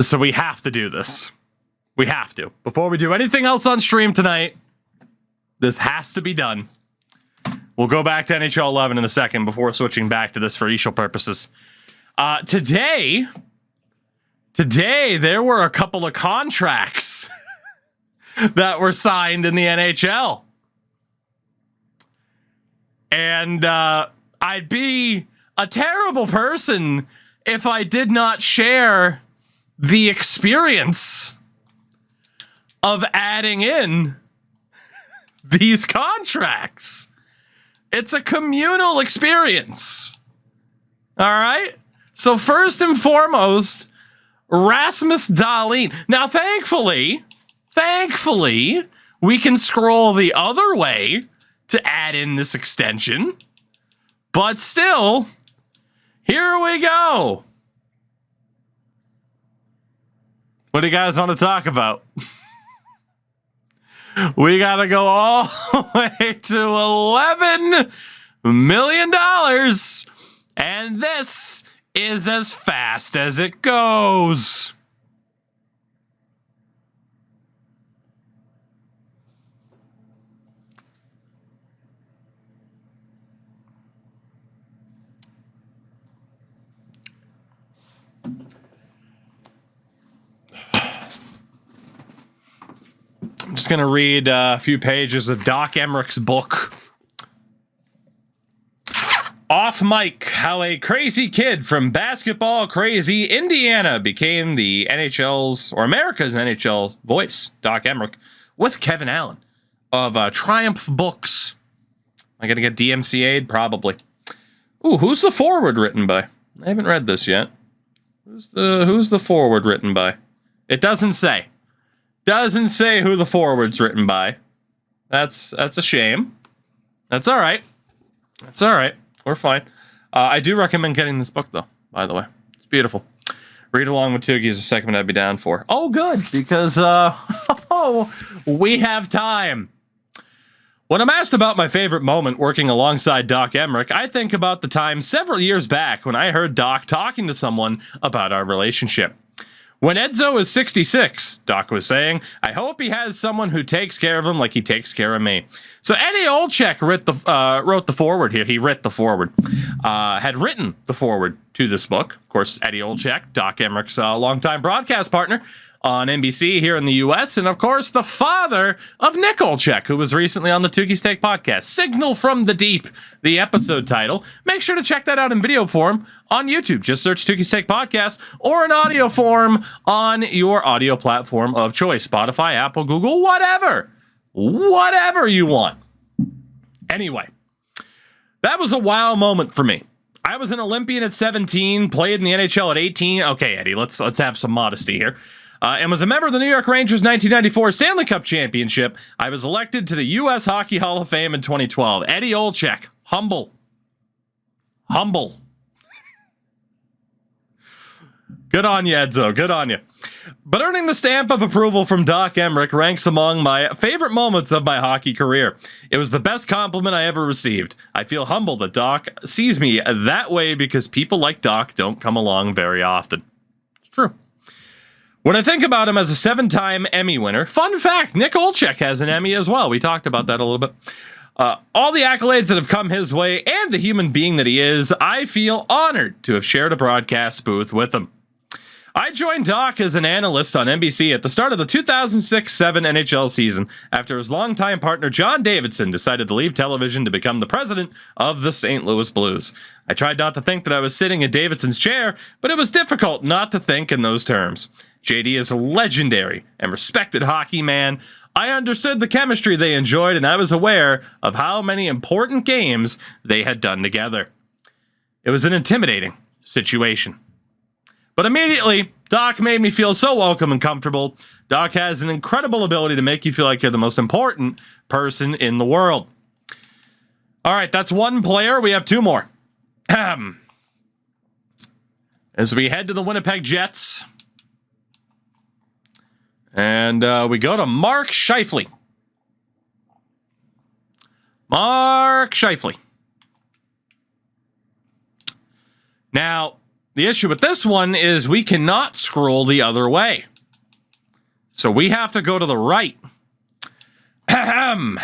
So we have to do this. We have to. Before we do anything else on stream tonight, this has to be done. We'll go back to NHL 11 in a second before switching back to this for Ishal purposes. Today, there were a couple of contracts that were signed in the NHL. And I'd be a terrible person if I did not share the experience of adding in these contracts. It's a communal experience. All right? So first and foremost, Rasmus Dahlin. Now, thankfully, we can scroll the other way to add in this extension. But still, here we go. What do you guys want to talk about? We got to go all the way to $11 million. And this is as fast as it goes. I'm just going to read a few pages of Doc Emrick's book. Off mic, how a crazy kid from basketball crazy Indiana became the NHL's, or America's NHL voice, Doc Emrick, with Kevin Allen of Triumph Books. Am I going to get DMCA'd? Probably. Ooh, who's the forward written by? I haven't read this yet. Who's the forward written by? It doesn't say. Doesn't say who the forward's written by. That's a shame. That's all right. That's all right. We're fine. I do recommend getting this book, though, by the way. It's beautiful. Read along with Toogie is a segment I'd be down for. Oh, good, because we have time. When I'm asked about my favorite moment working alongside Doc Emrick, I think about the time several years back when I heard Doc talking to someone about our relationship. When Edzo is 66, Doc was saying, I hope he has someone who takes care of him like he takes care of me. So Eddie Olczyk wrote the foreword here. He writ the foreword. Had written the foreword to this book. Of course, Eddie Olczyk, Doc Emrick's longtime broadcast partner on NBC here in the U.S., and of course, the father of Nick Olczyk, who was recently on the Tukey's Take podcast. Signal from the Deep, the episode title. Make sure to check that out in video form on YouTube. Just search Tukey's Take podcast, or in audio form on your audio platform of choice. Spotify, Apple, Google, whatever. Whatever you want. Anyway, that was a wow moment for me. I was an Olympian at 17, played in the NHL at 18. Okay, Eddie, let's have some modesty here. And was a member of the New York Rangers 1994 Stanley Cup Championship. I was elected to the U.S. Hockey Hall of Fame in 2012. Eddie Olczyk, humble. Good on you, Edzo. Good on you. But earning the stamp of approval from Doc Emrick ranks among my favorite moments of my hockey career. It was the best compliment I ever received. I feel humbled that Doc sees me that way because people like Doc don't come along very often. It's true. When I think about him as a 7-time Emmy winner, fun fact, Nick Olczyk has an Emmy as well. We talked about that a little bit. All the accolades that have come his way and the human being that he is, I feel honored to have shared a broadcast booth with him. I joined Doc as an analyst on NBC at the start of the 2006-7 NHL season after his longtime partner John Davidson decided to leave television to become the president of the St. Louis Blues. I tried not to think that I was sitting in Davidson's chair, but it was difficult not to think in those terms. JD is a legendary and respected hockey man. I understood the chemistry they enjoyed, and I was aware of how many important games they had done together. It was an intimidating situation. But immediately, Doc made me feel so welcome and comfortable. Doc has an incredible ability to make you feel like you're the most important person in the world. All right, that's one player. We have two more. As we head to the Winnipeg Jets. And we go to Mark Scheifele. Mark Scheifele. Now, the issue with this one is we cannot scroll the other way. So we have to go to the right. Ahem.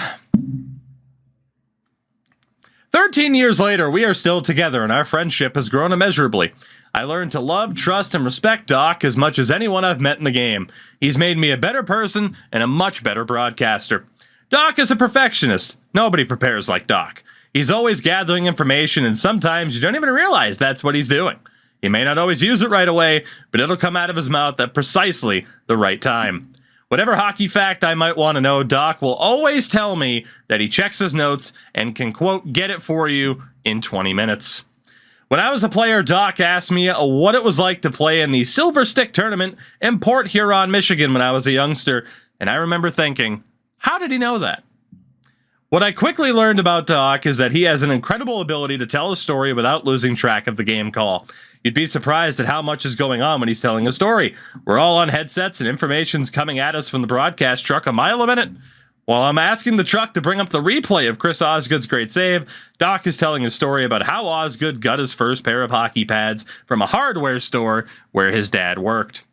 13 years later, we are still together and our friendship has grown immeasurably. I learned to love, trust, and respect Doc as much as anyone I've met in the game. He's made me a better person and a much better broadcaster. Doc is a perfectionist. Nobody prepares like Doc. He's always gathering information, and sometimes you don't even realize that's what he's doing. He may not always use it right away, but it'll come out of his mouth at precisely the right time. Whatever hockey fact I might want to know, Doc will always tell me that he checks his notes and can, quote, get it for you in 20 minutes. When I was a player, Doc asked me what it was like to play in the Silver Stick Tournament in Port Huron, Michigan when I was a youngster, and I remember thinking, how did he know that? What I quickly learned about Doc is that he has an incredible ability to tell a story without losing track of the game call. You'd be surprised at how much is going on when he's telling a story. We're all on headsets and information's coming at us from the broadcast truck a mile a minute. While I'm asking the truck to bring up the replay of Chris Osgood's great save, Doc is telling a story about how Osgood got his first pair of hockey pads from a hardware store where his dad worked.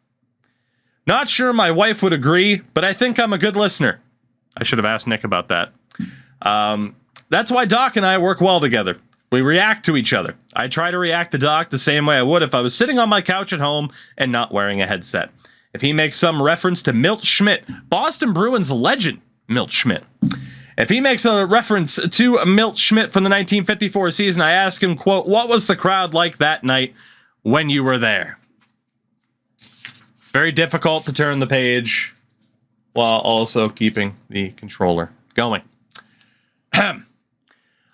Not sure my wife would agree, but I think I'm a good listener. I should have asked Nick about that. That's why Doc and I work well together. We react to each other. I try to react to Doc the same way I would if I was sitting on my couch at home and not wearing a headset. If he makes some reference to Milt Schmidt, Boston Bruins legend Milt Schmidt. If he makes a reference to Milt Schmidt from the 1954 season, I ask him, quote, what was the crowd like that night when you were there? It's very difficult to turn the page while also keeping the controller going.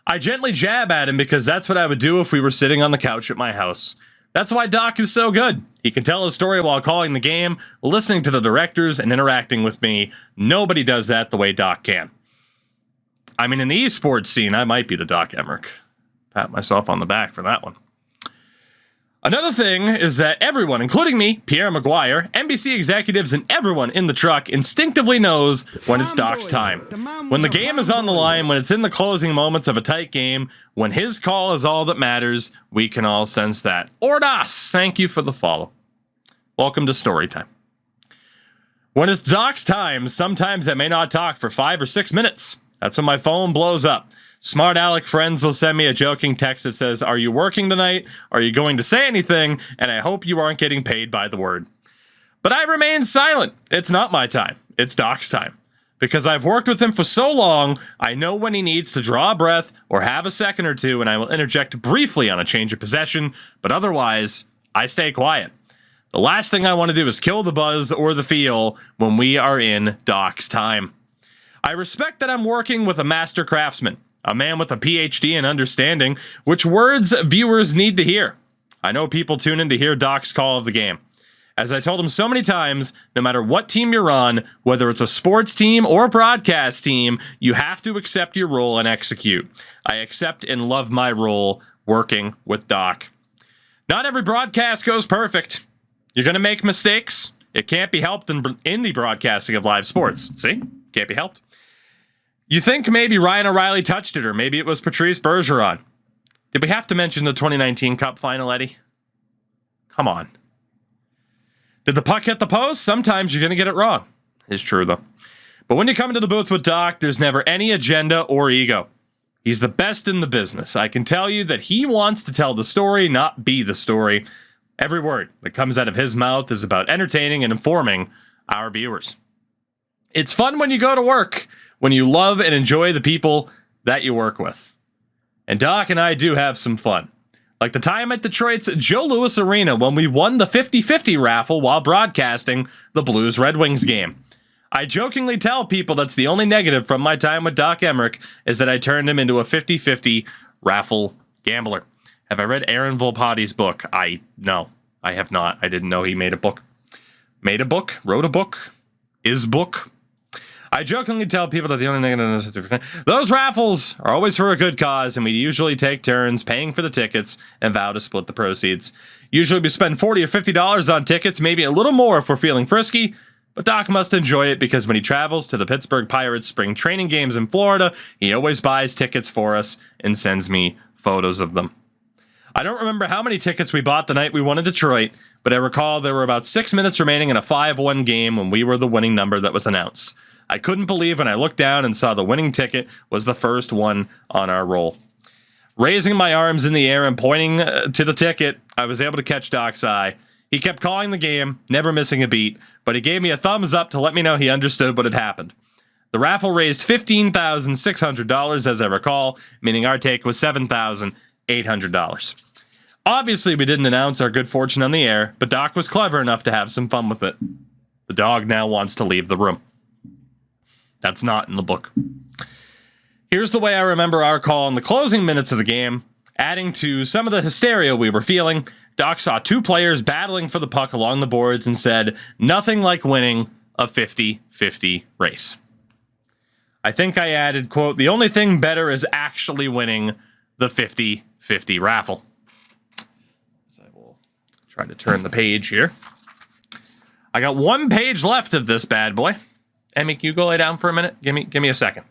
I gently jab at him because that's what I would do if we were sitting on the couch at my house. That's why Doc is so good. He can tell a story while calling the game, listening to the directors, and interacting with me. Nobody does that the way Doc can. I mean, in the esports scene, I might be the Doc Emrick. Pat myself on the back for that one. Another thing is that everyone, including me, Pierre Maguire, NBC executives, and everyone in the truck instinctively knows when it's Doc's time. When the game is on the line, when it's in the closing moments of a tight game, when his call is all that matters, we can all sense that. Ordas, thank you for the follow. Welcome to Storytime. When it's Doc's time, sometimes I may not talk for 5 or 6 minutes. That's when my phone blows up. Smart Alec friends will send me a joking text that says, are you working tonight? Are you going to say anything? And I hope you aren't getting paid by the word. But I remain silent. It's not my time. It's Doc's time. Because I've worked with him for so long, I know when he needs to draw a breath or have a second or two, and I will interject briefly on a change of possession, but otherwise, I stay quiet. The last thing I want to do is kill the buzz or the feel when we are in Doc's time. I respect that I'm working with a master craftsman. A man with a PhD in understanding which words viewers need to hear. I know people tune in to hear Doc's call of the game. As I told him so many times, no matter what team you're on, whether it's a sports team or a broadcast team, you have to accept your role and execute. I accept and love my role working with Doc. Not every broadcast goes perfect. You're going to make mistakes. It can't be helped in the broadcasting of live sports. See? Can't be helped. You think maybe Ryan O'Reilly touched it, or maybe it was Patrice Bergeron. Did we have to mention the 2019 Cup final, Eddie? Come on. Did the puck hit the post? Sometimes you're going to get it wrong. It's true, though. But when you come into the booth with Doc, there's never any agenda or ego. He's the best in the business. I can tell you that he wants to tell the story, not be the story. Every word that comes out of his mouth is about entertaining and informing our viewers. It's fun when you go to work, when you love and enjoy the people that you work with. And Doc and I do have some fun. Like the time at Detroit's Joe Louis Arena when we won the 50-50 raffle while broadcasting the Blues Red Wings game. I jokingly tell people that's the only negative from my time with Doc Emrick is that I turned him into a 50-50 raffle gambler. Have I read Aaron Volpati's book? No, I have not. I didn't know he made a book. Made a book? Wrote a book? Is book? I jokingly tell people that the only negative... Those raffles are always for a good cause, and we usually take turns paying for the tickets and vow to split the proceeds. Usually we spend $40 or $50 on tickets, maybe a little more if we're feeling frisky, but Doc must enjoy it because when he travels to the Pittsburgh Pirates spring training games in Florida, he always buys tickets for us and sends me photos of them. I don't remember how many tickets we bought the night we won in Detroit, but I recall there were about 6 minutes remaining in a 5-1 game when we were the winning number that was announced. I couldn't believe when I looked down and saw the winning ticket was the first one on our roll. Raising my arms in the air and pointing to the ticket, I was able to catch Doc's eye. He kept calling the game, never missing a beat, but he gave me a thumbs up to let me know he understood what had happened. The raffle raised $15,600, as I recall, meaning our take was $7,800. Obviously, we didn't announce our good fortune on the air, but Doc was clever enough to have some fun with it. The dog now wants to leave the room. That's not in the book. Here's the way I remember our call in the closing minutes of the game. Adding to some of the hysteria we were feeling, Doc saw two players battling for the puck along the boards and said, "Nothing like winning a 50-50 race." I think I added, quote, "The only thing better is actually winning the 50-50 raffle." So I will try to turn the page here. I got one page left of this bad boy. Emrick, you go lay down for a minute. Give me a second.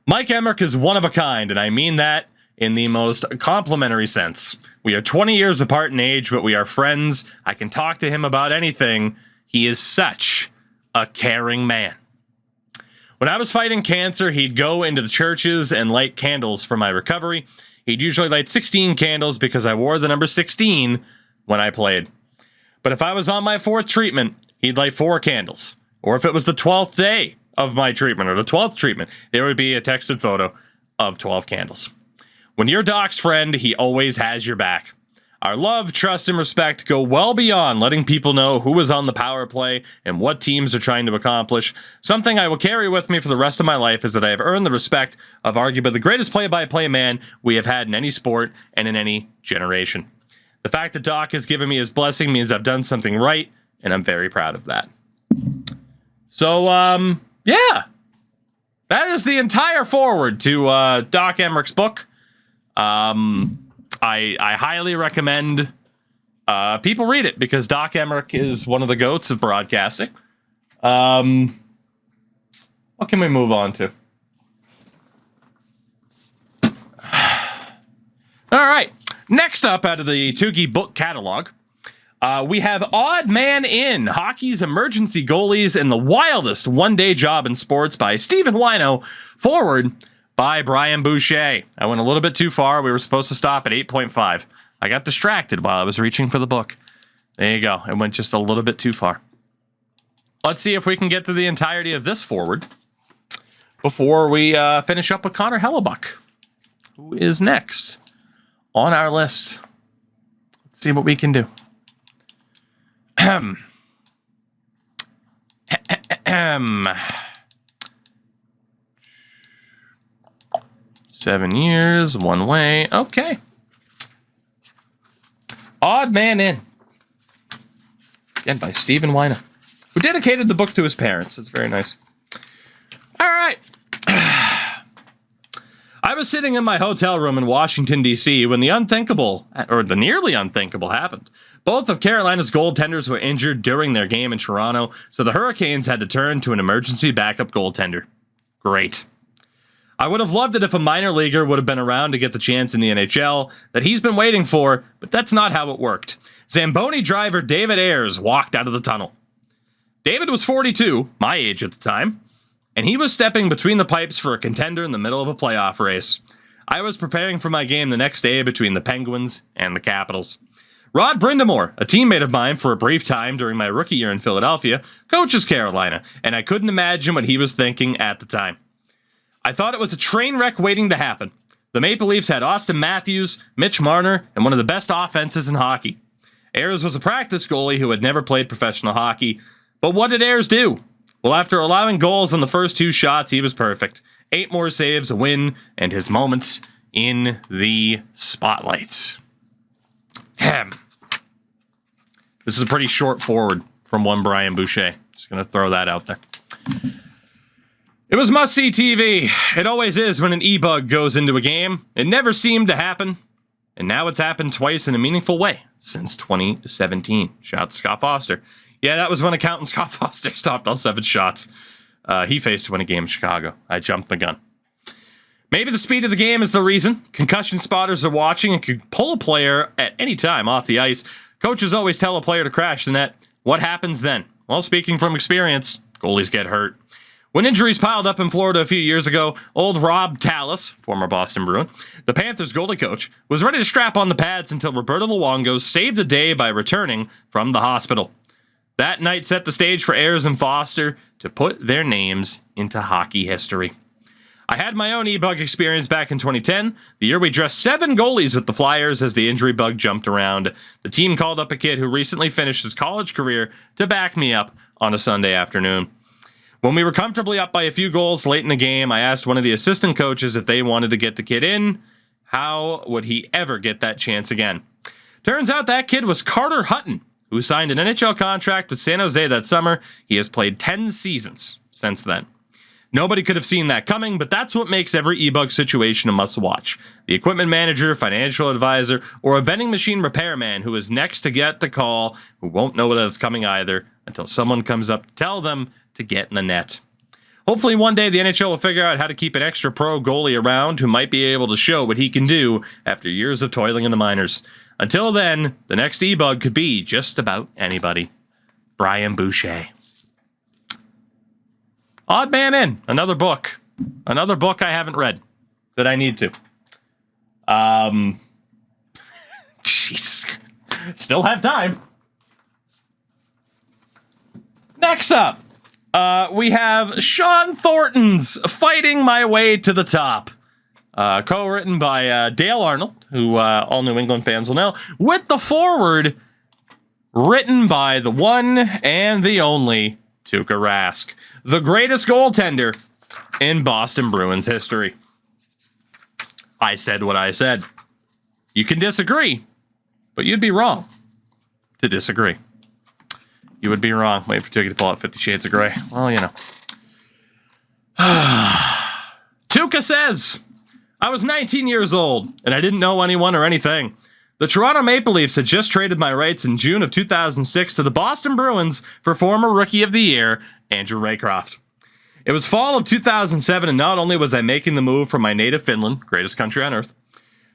Mike Emrick is one of a kind, and I mean that in the most complimentary sense. We are 20 years apart in age, but we are friends. I can talk to him about anything. He is such a caring man. When I was fighting cancer, he'd go into the churches and light candles for my recovery. He'd usually light 16 candles because I wore the number 16 when I played. But if I was on my 4th treatment, he'd light 4 candles. Or if it was the 12th day of my treatment or the 12th treatment, there would be a texted photo of 12 candles. When you're Doc's friend, he always has your back. Our love, trust, and respect go well beyond letting people know who is on the power play and what teams are trying to accomplish. Something I will carry with me for the rest of my life is that I have earned the respect of arguably the greatest play-by-play man we have had in any sport and in any generation. The fact that Doc has given me his blessing means I've done something right, and I'm very proud of that. So, yeah. That is the entire forward to Doc Emrick's book. I highly recommend people read it because Doc Emrick is one of the goats of broadcasting. What can we move on to? All right. Next up out of the Tougie book catalog, we have Odd Man In, Hockey's Emergency Goalies and the Wildest One-Day Job in Sports by Stephen Wino, forward by Brian Boucher. I went a little bit too far. We were supposed to stop at 8.5. I got distracted while I was reaching for the book. There you go. It went just a little bit too far. Let's see if we can get through the entirety of this forward before we finish up with Connor Hellebuck, who is next on our list. Let's see what we can do. 7 years, one way. Okay. Odd Man In. Again, by Stephen Wino, who dedicated the book to his parents. It's very nice. All right. I was sitting in my hotel room in Washington, D.C. when the unthinkable, or the nearly unthinkable, happened. Both of Carolina's goaltenders were injured during their game in Toronto, so the Hurricanes had to turn to an emergency backup goaltender. Great. I would have loved it if a minor leaguer would have been around to get the chance in the NHL that he's been waiting for, but that's not how it worked. Zamboni driver David Ayres walked out of the tunnel. David was 42, my age at the time, and he was stepping between the pipes for a contender in the middle of a playoff race. I was preparing for my game the next day between the Penguins and the Capitals. Rod Brindamore, a teammate of mine for a brief time during my rookie year in Philadelphia, coaches Carolina, and I couldn't imagine what he was thinking at the time. I thought it was a train wreck waiting to happen. The Maple Leafs had Austin Matthews, Mitch Marner, and one of the best offenses in hockey. Ayres was a practice goalie who had never played professional hockey. But what did Ayres do? Well, after allowing goals on the first 2 shots, he was perfect. 8 more saves, a win, and his moments in the spotlight. This is a pretty short forward from one Brian Boucher. Just going to throw that out there. It was must-see TV. It always is when an e-bug goes into a game. It never seemed to happen. And now it's happened twice in a meaningful way since 2017. Shout out to Scott Foster. Yeah, that was when accountant Scott Foster stopped all 7 shots he faced to win a game in Chicago. I jumped the gun. Maybe the speed of the game is the reason. Concussion spotters are watching and could pull a player at any time off the ice. Coaches always tell a player to crash the net. What happens then? Well, speaking from experience, goalies get hurt. When injuries piled up in Florida a few years ago, old Rob Tallis, former Boston Bruin, the Panthers goalie coach, was ready to strap on the pads until Roberto Luongo saved the day by returning from the hospital. That night set the stage for Ayers and Foster to put their names into hockey history. I had my own e-bug experience back in 2010, the year we dressed 7 goalies with the Flyers as the injury bug jumped around. The team called up a kid who recently finished his college career to back me up on a Sunday afternoon. When we were comfortably up by a few goals late in the game, I asked one of the assistant coaches if they wanted to get the kid in. How would he ever get that chance again? Turns out that kid was Carter Hutton, who signed an NHL contract with San Jose that summer. He has played 10 seasons since then. Nobody could have seen that coming, but that's what makes every e-bug situation a must-watch. The equipment manager, financial advisor, or a vending machine repairman who is next to get the call, who won't know that it's coming either, until someone comes up to tell them to get in the net. Hopefully one day the NHL will figure out how to keep an extra pro goalie around who might be able to show what he can do after years of toiling in the minors. Until then, the next e-bug could be just about anybody. Brian Boucher. Odd Man In, another book. Another book I haven't read that I need to. Jesus. Still have time. Next up, we have Sean Thornton's Fighting My Way to the Top. Co-written by Dale Arnold, who all New England fans will know, with the foreword written by the one and the only Tuukka Rask, the greatest goaltender in Boston Bruins history. I said what I said. You can disagree, but you'd be wrong to disagree. You would be wrong. Wait for Tuukka to pull out 50 Shades of Grey. Well, you know. Tuukka says, I was 19 years old, and I didn't know anyone or anything. The Toronto Maple Leafs had just traded my rights in June of 2006 to the Boston Bruins for former Rookie of the Year, Andrew Raycroft. It was fall of 2007, and not only was I making the move from my native Finland, greatest country on earth,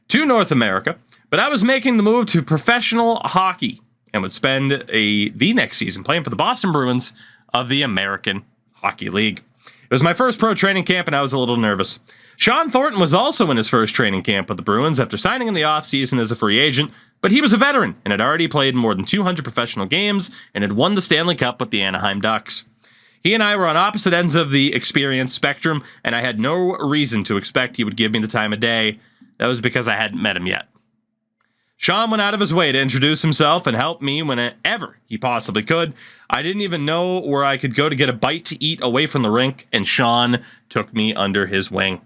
to North America, but I was making the move to professional hockey and would spend the next season playing for the Boston Bruins of the American Hockey League. It was my first pro training camp, and I was a little nervous. Sean Thornton was also in his first training camp with the Bruins after signing in the offseason as a free agent, but he was a veteran and had already played more than 200 professional games and had won the Stanley Cup with the Anaheim Ducks. He and I were on opposite ends of the experience spectrum, and I had no reason to expect he would give me the time of day. That was because I hadn't met him yet. Sean went out of his way to introduce himself and help me whenever he possibly could. I didn't even know where I could go to get a bite to eat away from the rink, and Sean took me under his wing.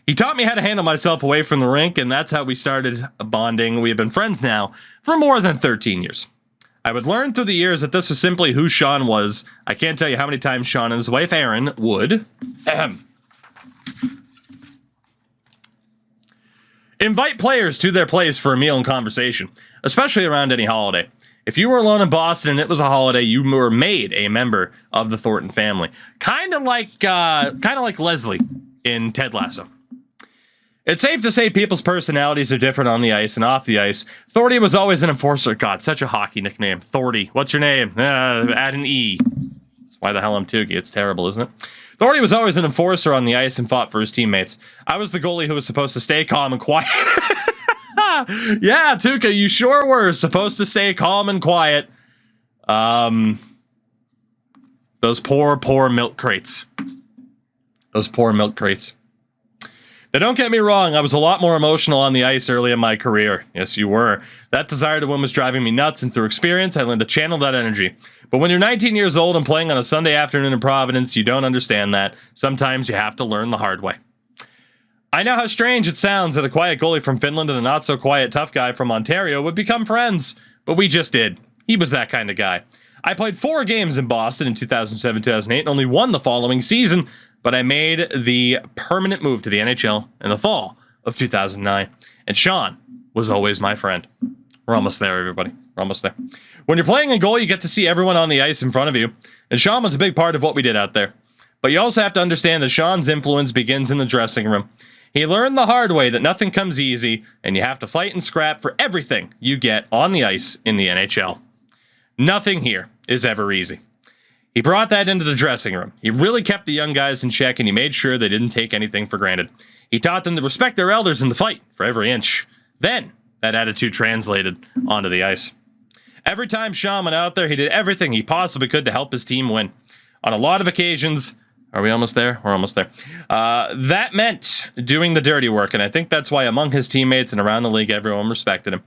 He taught me how to handle myself away from the rink, and that's how we started bonding. We have been friends now for more than 13 years. I would learn through the years that this is simply who Sean was. I can't tell you how many times Sean and his wife Erin would invite players to their place for a meal and conversation, especially around any holiday. If you were alone in Boston and it was a holiday, you were made a member of the Thornton family. Kind of like Leslie in Ted Lasso. It's safe to say people's personalities are different on the ice and off the ice. Thorty was always an enforcer. God, such a hockey nickname. Thorty. What's your name? Add an E. That's why the hell I'm Tuukka. It's terrible, isn't it? Thorty was always an enforcer on the ice and fought for his teammates. I was the goalie who was supposed to stay calm and quiet. Yeah, Tuukka, you sure were supposed to stay calm and quiet. Those poor milk crates. Those poor milk crates. Now, don't get me wrong, I was a lot more emotional on the ice early in my career. Yes, you were. That desire to win was driving me nuts, and through experience, I learned to channel that energy. But when you're 19 years old and playing on a Sunday afternoon in Providence, you don't understand that. Sometimes you have to learn the hard way. I know how strange it sounds that a quiet goalie from Finland and a not-so-quiet tough guy from Ontario would become friends, but we just did. He was that kind of guy. I played 4 games in Boston in 2007-2008 and only won the following season, but I made the permanent move to the NHL in the fall of 2009, and Sean was always my friend. We're almost there, everybody. We're almost there. When you're playing a goal, you get to see everyone on the ice in front of you, and Sean was a big part of what we did out there. But you also have to understand that Sean's influence begins in the dressing room. He learned the hard way that nothing comes easy, and you have to fight and scrap for everything you get on the ice in the NHL. Nothing here is ever easy. He brought that into the dressing room. He really kept the young guys in check, and he made sure they didn't take anything for granted. He taught them to respect their elders in the fight for every inch. Then, that attitude translated onto the ice. Every time Sean went out there, he did everything he possibly could to help his team win. On a lot of occasions, are we almost there? We're almost there. That meant doing the dirty work, and I think that's why among his teammates and around the league, everyone respected him.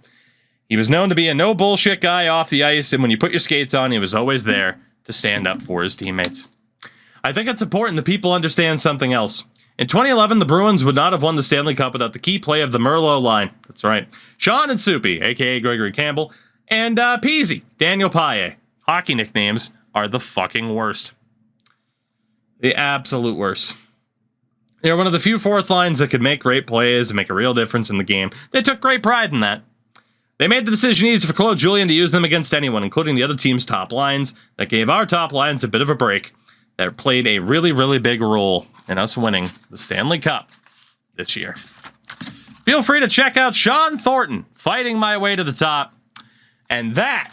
He was known to be a no-bullshit guy off the ice, and when you put your skates on, he was always there to stand up for his teammates. I think it's important that people understand something else. In 2011, the Bruins would not have won the Stanley Cup without the key play of the Merlot line. That's right. Sean and Soupy, a.k.a. Gregory Campbell, and Peasy, Daniel Paille. Hockey nicknames are the fucking worst. The absolute worst. They're one of the few fourth lines that could make great plays and make a real difference in the game. They took great pride in that. They made the decision easy for Claude Julien to use them against anyone, including the other team's top lines. That gave our top lines a bit of a break. That played a really, really big role in us winning the Stanley Cup this year. Feel free to check out Sean Thornton, Fighting My Way to the Top. And that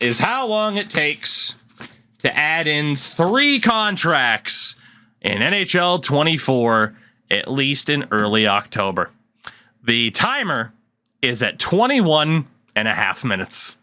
is how long it takes to add in 3 contracts in NHL 24, at least in early October. The timer is at 21 and a half minutes.